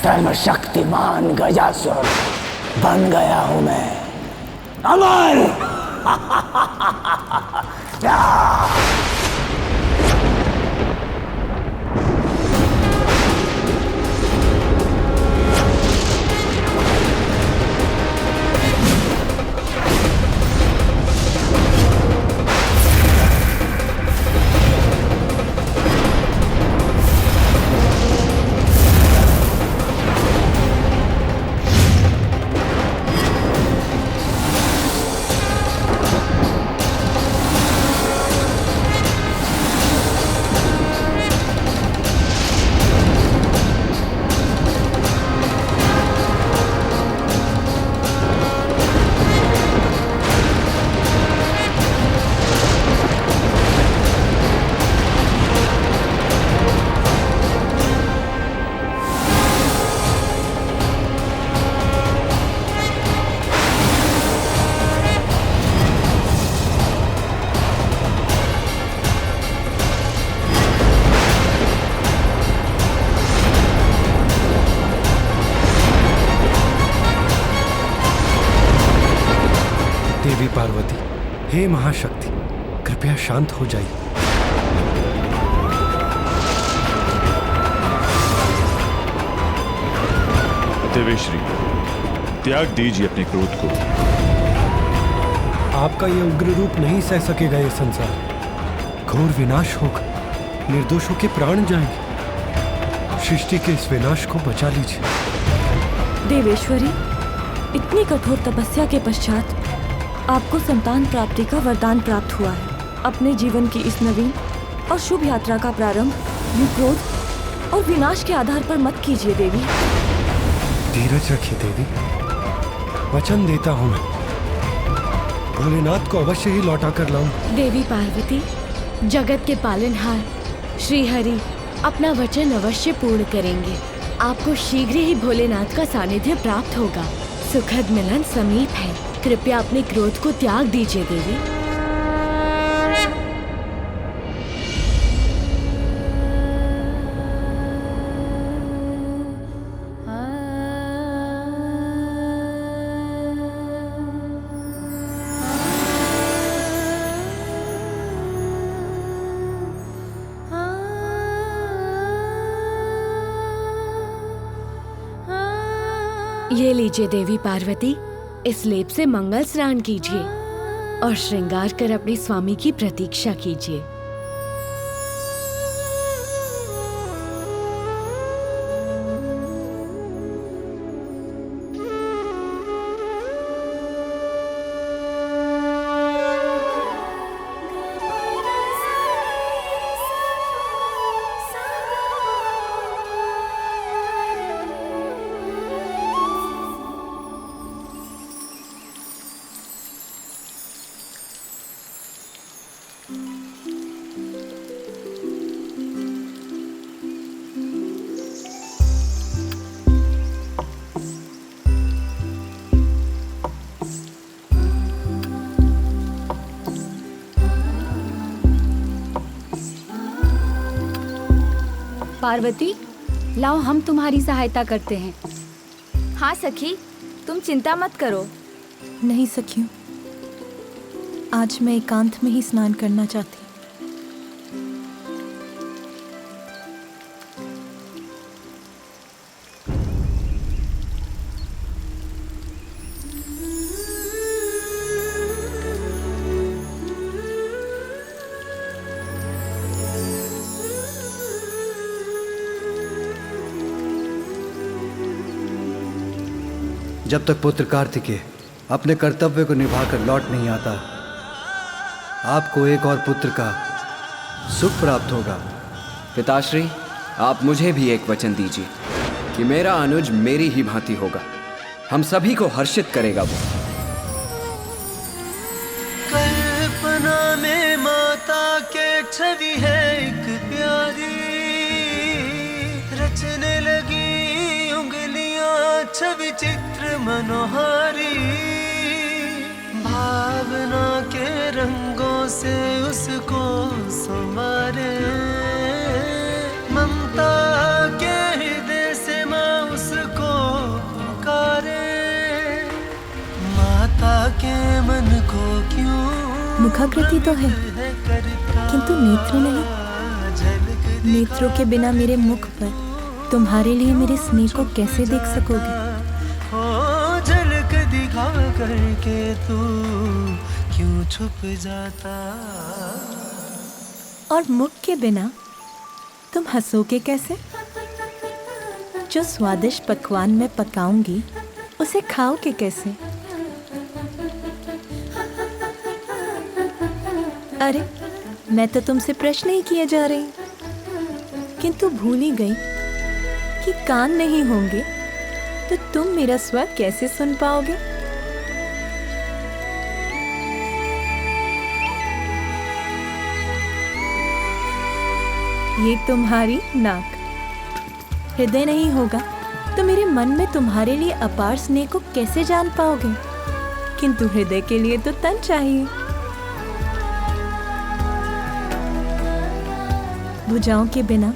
सर्वशक्तिमान गजासुर बन गया हूं मैं, अमर। देवी पार्वती, हे महाशक्ति, कृपया शांत हो जाइए। देवेश्री, त्याग दीजिए अपने क्रोध को। आपका यह उग्र रूप नहीं सह सकेगा ये संसार। घोर विनाश होगा, निर्दोषों के प्राण जाएंगे। सृष्टि के इस विनाश को बचा लीजिए। देवेश्वरी, इतनी कठोर तपस्या के पश्चात आपको संतान प्राप्ति का वरदान प्राप्त हुआ है। अपने जीवन की इस नवीन और शुभ यात्रा का प्रारंभ यूं क्रोध और विनाश के आधार पर मत कीजिए देवी। धीरज रखिए देवी, वचन देता हूं मैं, भोलेनाथ को अवश्य ही लौटा कर लाऊं। देवी पार्वती, जगत के पालनहार श्री हरि अपना वचन अवश्य पूर्ण करेंगे। आपको शीघ्र ही भोलेनाथ का सानिध्य प्राप्त होगा। सुखद मिलन समीप है। कृपया अपने क्रोध को त्याग दीजिए देवी। ये लीजिए देवी पार्वती, इस लेप से मंगल स्नान कीजिए और श्रृंगार कर अपने स्वामी की प्रतीक्षा कीजिए। पार्वती, लाओ हम तुम्हारी सहायता करते हैं। हाँ सखी, तुम चिंता मत करो। नहीं सखियों, आज मैं एकांत में ही स्नान करना चाहती। जब तक पुत्र कार्तिकेय अपने कर्तव्य को निभाकर लौट नहीं आता, आपको एक और पुत्र का सुख प्राप्त होगा। पिताश्री, आप मुझे भी एक वचन दीजिए कि मेरा अनुज मेरी ही भांति होगा। हम सभी को हर्षित करेगा वो। कल्पना में माता के छवि है एक प्यारी, रचने लगी उंगलियां छवि चित्र मनोहारी। भावना के रंगों से उसको संवारे, ममता मुखाकृति तो है, किंतु नेत्र नहीं। नेत्रों के बिना मेरे मुख पर तुम्हारे लिए मेरे स्नेह को कैसे देख सकोगे? झलक दिखा करके तू क्यों छुप जाता? और मुख के बिना तुम हंसोगे कैसे? जो स्वादिष्ट पकवान मैं पकाऊंगी उसे खाओगे कैसे? अरे मैं तो तुमसे प्रश्न ही किए जा रही, किंतु भूल ही गई कि कान नहीं होंगे तो तुम मेरा स्वर कैसे सुन पाओगे? ये तुम्हारी नाक, हृदय नहीं होगा तो मेरे मन में तुम्हारे लिए अपार स्नेह को कैसे जान पाओगे? किंतु हृदय के लिए तो तन चाहिए। भुजाओं के बिना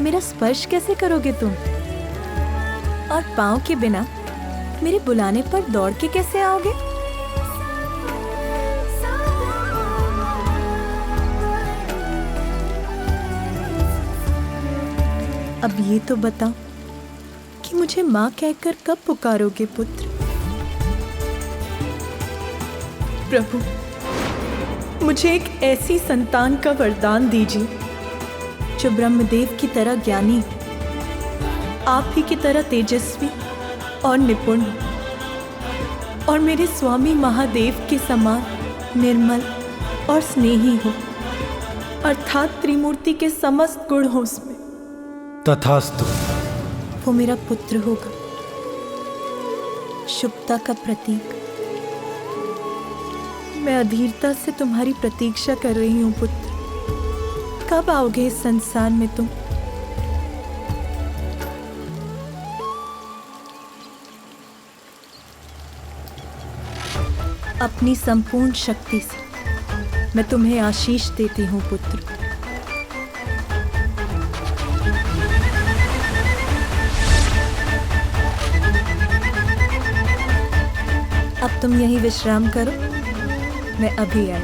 मेरा स्पर्श कैसे करोगे तुम? और पाँव के बिना मेरे बुलाने पर दौड़ के कैसे आओगे? अब ये तो बताओ कि मुझे माँ कहकर कब पुकारोगे पुत्र? प्रभु, मुझे एक ऐसी संतान का वरदान दीजिए जो ब्रह्मदेव की तरह ज्ञानी, आप ही की तरह तेजस्वी और निपुण, और मेरे स्वामी महादेव के समान निर्मल और स्नेही हो, अर्थात त्रिमूर्ति के समस्त गुण हो उसमें। तथास्तु। वो मेरा पुत्र होगा, शुभता का प्रतीक। मैं अधीरता से तुम्हारी प्रतीक्षा कर रही हूँ पुत्र। कब आओगे इस संसार में तुम? अपनी संपूर्ण शक्ति से मैं तुम्हें आशीष देती हूँ पुत्र। अब तुम यहीं विश्राम करो, मैं अभी आई।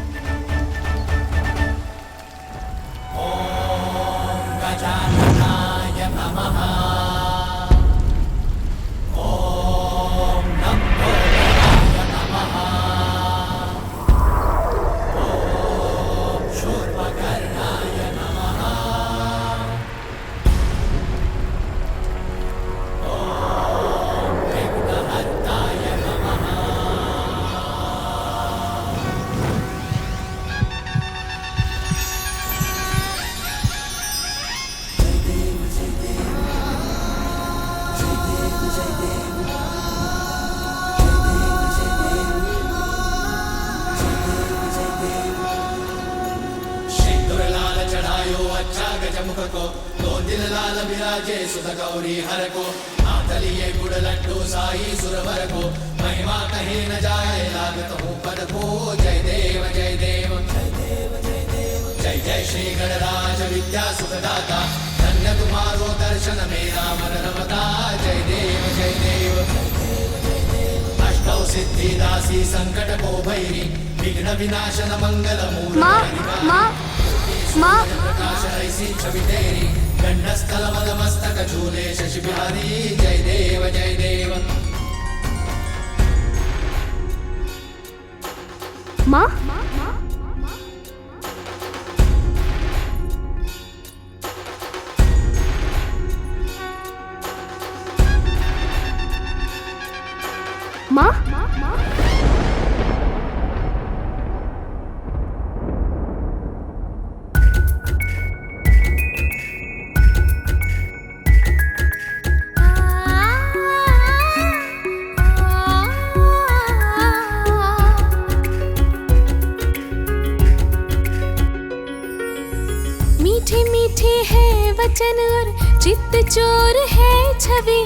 चोर है छवि,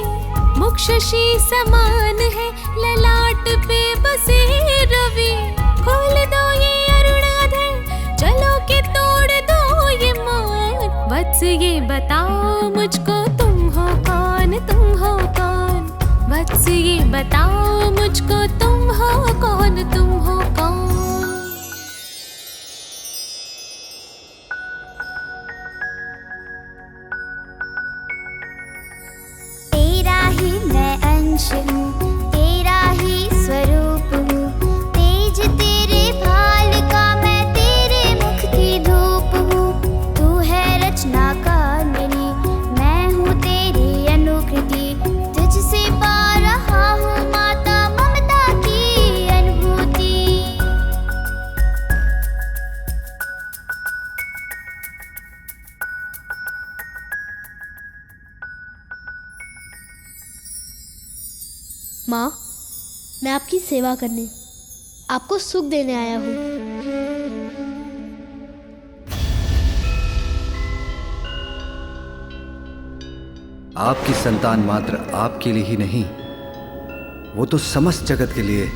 मुख शशि समान है, ललाट पे बसे रवि। खोल दो ये अरुणाधर, चलो के तोड़ दो ये मौन। वत्स ये बताओ मुझको तुम हो कौन, तुम हो कौन? वत्स ये बताओ मुझको तुम हो कौन, तुम हो कौन? माँ, मैं आपकी सेवा करने, आपको सुख देने आया हूँ। आपकी संतान मात्र आपके लिए ही नहीं, वो तो समस्त जगत के लिए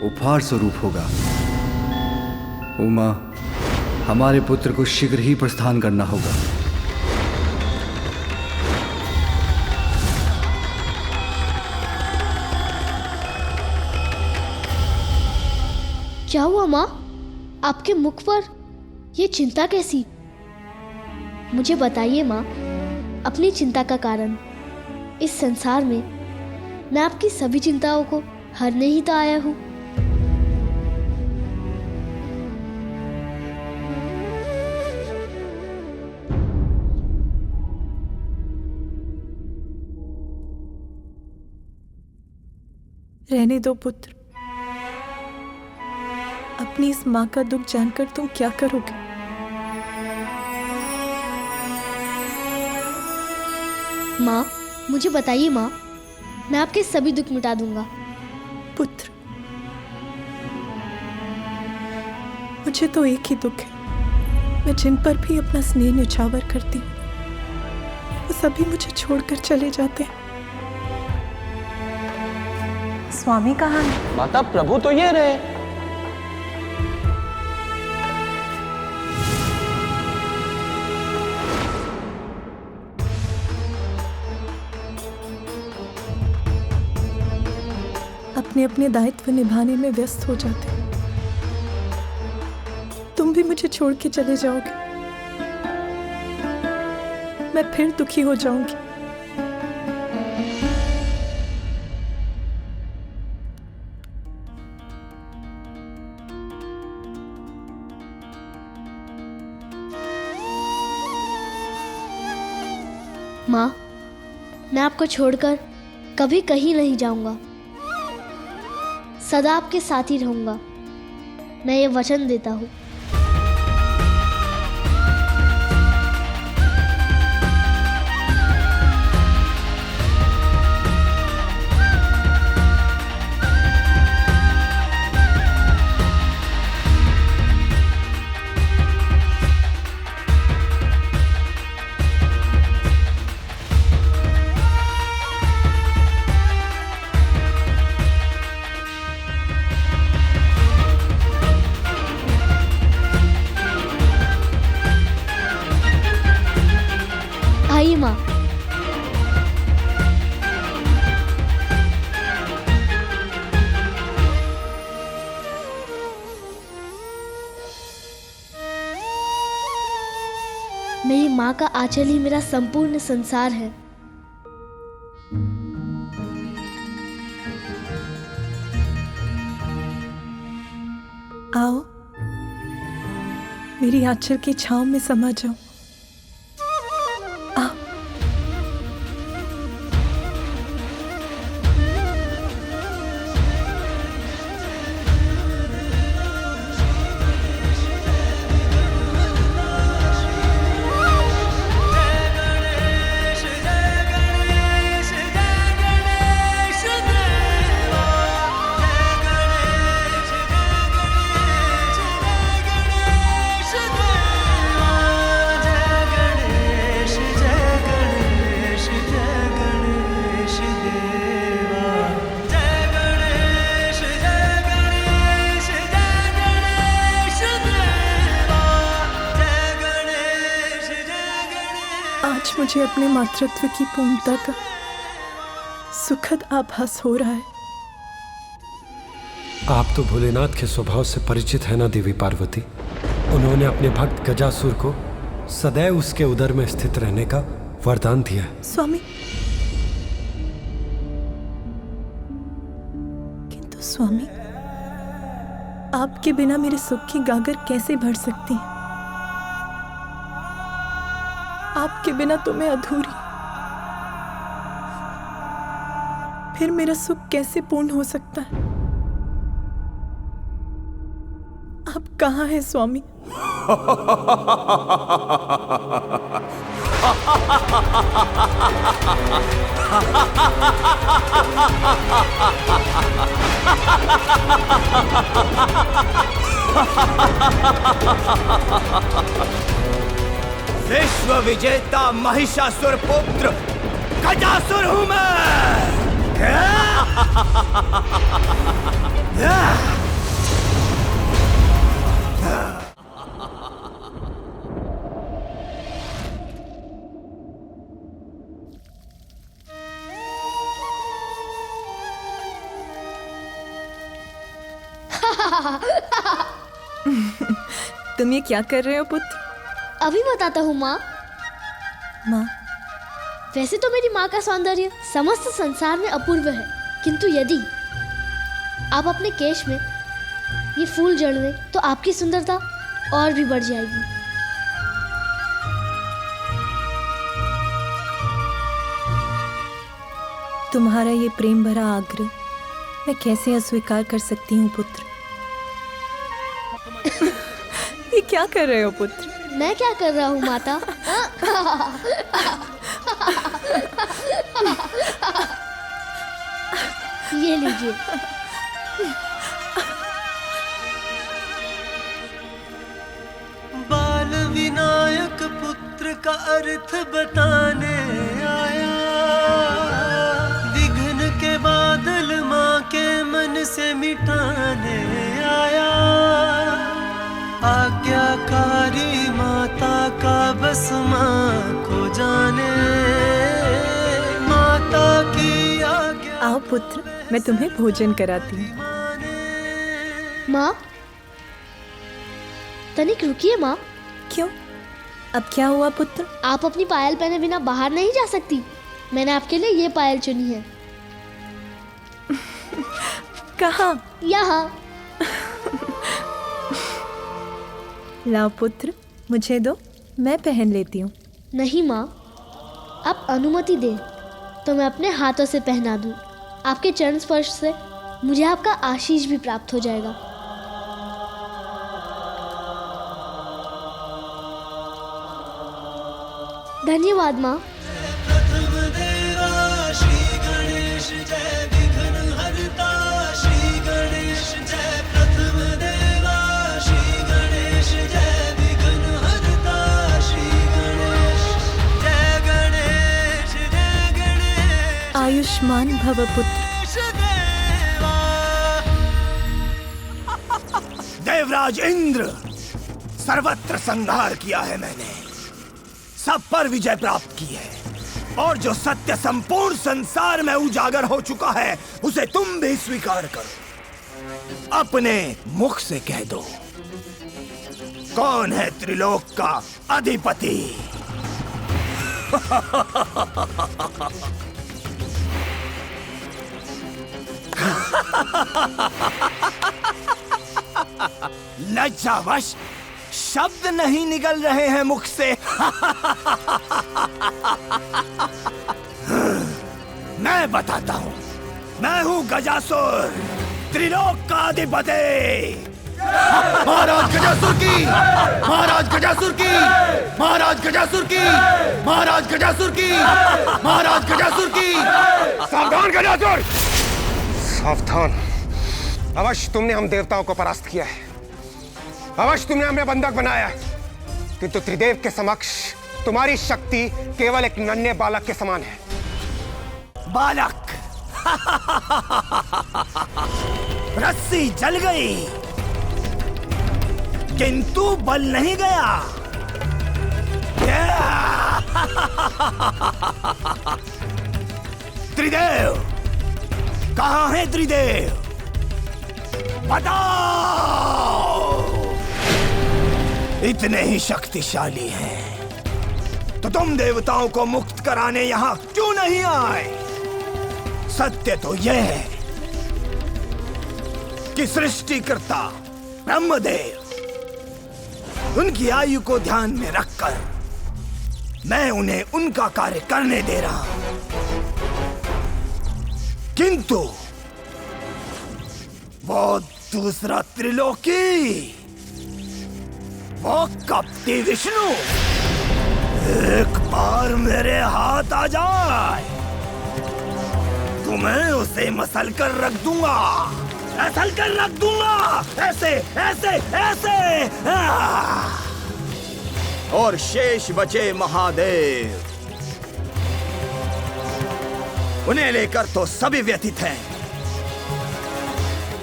उपहार स्वरूप होगा। उमा, हमारे पुत्र को शीघ्र ही प्रस्थान करना होगा। क्या हुआ माँ? आपके मुख पर ये चिंता कैसी? मुझे बताइए माँ, अपनी चिंता का कारण। इस संसार में मैं आपकी सभी चिंताओं को हरने ही तो आया हूँ। रहने दो पुत्र, अपनी इस माँ का दुख जानकर तुम क्या करोगे? माँ, मुझे बताइए माँ, मैं आपके सभी दुख मिटा दूंगा। पुत्र, मुझे तो एक ही दुख है। मैं जिन पर भी अपना स्नेह न्यौछावर करती हूँ, वो सभी मुझे छोड़कर चले जाते हैं। स्वामी कहाँ है? माता, प्रभु तो ये रहे। अपने अपने दायित्व निभाने में व्यस्त हो जाते हैं। तुम भी मुझे छोड़ के चले जाओगे, मैं फिर दुखी हो जाऊंगी। माँ, मैं आपको छोड़कर कभी कहीं नहीं जाऊंगा, सदा आपके साथ ही रहूंगा। मैं ये वचन देता हूँ। आइए माँ। मेरी माँ का आंचल ही मेरा संपूर्ण संसार है। आओ, मेरी आंचल की छांव में समा जाओ। आओ। आज मुझे अपने मातृत्व की पूर्णता का सुखद आभास हो रहा है। आप तो भोलेनाथ के स्वभाव से परिचित है ना देवी पार्वती। उन्होंने अपने भक्त गजासुर को सदैव उसके उदर में स्थित रहने का वरदान दिया है। स्वामी, किंतु स्वामी, आपके बिना मेरे सुख की गागर कैसे भर सकती है? आपके बिना तो मैं अधूरी, फिर मेरा सुख कैसे पूर्ण हो सकता है? आप कहाँ हैं स्वामी? विश्व विजेता महिषासुर पुत्र गजासुर हूं मैं। तुम ये क्या कर रहे हो पुत्र? अभी बताता हूँ माँ। माँ, वैसे तो मेरी माँ का सौंदर्य समस्त संसार में अपूर्व है, किंतु यदि आप अपने केश में ये फूल जड़ दें तो आपकी सुंदरता और भी बढ़ जाएगी। तुम्हारा ये प्रेम भरा आग्रह मैं कैसे अस्वीकार कर सकती हूँ पुत्र? ये क्या कर रहे हो पुत्र? मैं क्या कर रहा हूँ माता? ये लीजिए। बाल विनायक पुत्र का अर्थ बताने आया, विघ्न के बादल माँ के मन से मिटाने आया। आज्ञाकारी माता का बस माँ को जाने, माता की आज्ञा। आओ पुत्र, मैं तुम्हें भोजन कराती हूँ। माँ, तनिक रुकिए माँ। क्यों? अब क्या हुआ पुत्र? आप अपनी पायल पहने बिना बाहर नहीं जा सकती। मैंने आपके लिए ये पायल चुनी है। कहाँ? यहाँ। लाओ पुत्र, मुझे दो, मैं पहन लेती हूँ। नहीं माँ, आप अनुमति दें तो मैं अपने हाथों से पहना दूँ। आपके चरण स्पर्श से मुझे आपका आशीष भी प्राप्त हो जाएगा। धन्यवाद माँ। आयुष्मान भव पुत्र। देवराज इंद्र, सर्वत्र संहार किया है मैंने, सब पर विजय प्राप्त की है, और जो सत्य संपूर्ण संसार में उजागर हो चुका है उसे तुम भी स्वीकार करो। अपने मुख से कह दो, कौन है त्रिलोक का अधिपति? लज्जावश शब्द नहीं निकल रहे हैं मुख से। मैं बताता हूँ, मैं हूँ गजासुर, त्रिलोक का अधिपति। महाराज गजासुर की, महाराज गजासुर की, महाराज गजासुर की, महाराज गजासुर की, महाराज गजासुर की। सावधान गजासुर, सावधान। अवश्य तुमने हम देवताओं को परास्त किया है, अवश्य तुमने हमें बंधक बनाया है, किंतु त्रिदेव के समक्ष तुम्हारी शक्ति केवल एक नन्हे बालक के समान है। बालक? रस्सी जल गई किंतु बल नहीं गया। त्रिदेव कहाँ है? त्रिदेव बताओ। इतने ही शक्तिशाली हैं तो तुम देवताओं को मुक्त कराने यहाँ क्यों नहीं आए? सत्य तो यह है कि सृष्टिकर्ता ब्रह्मदेव, उनकी आयु को ध्यान में रखकर मैं उन्हें उनका कार्य करने दे रहा हूं, किंतु वो दूसरा त्रिलोकी वो कपटी विष्णु एक बार मेरे हाथ आ जाए तो मैं उसे मसल कर रख दूंगा, मसल कर रख दूंगा, ऐसे ऐसे ऐसे। और शेष बचे महादेव, उन्हें लेकर तो सभी व्यथित हैं।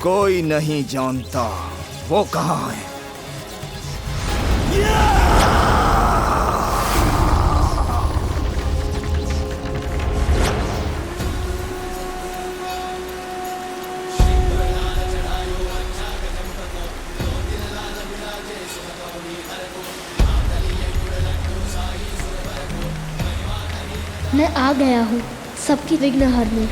कोई नहीं जानता वो कहाँ है। मैं आ गया हूँ सबकी विघ्न हरने।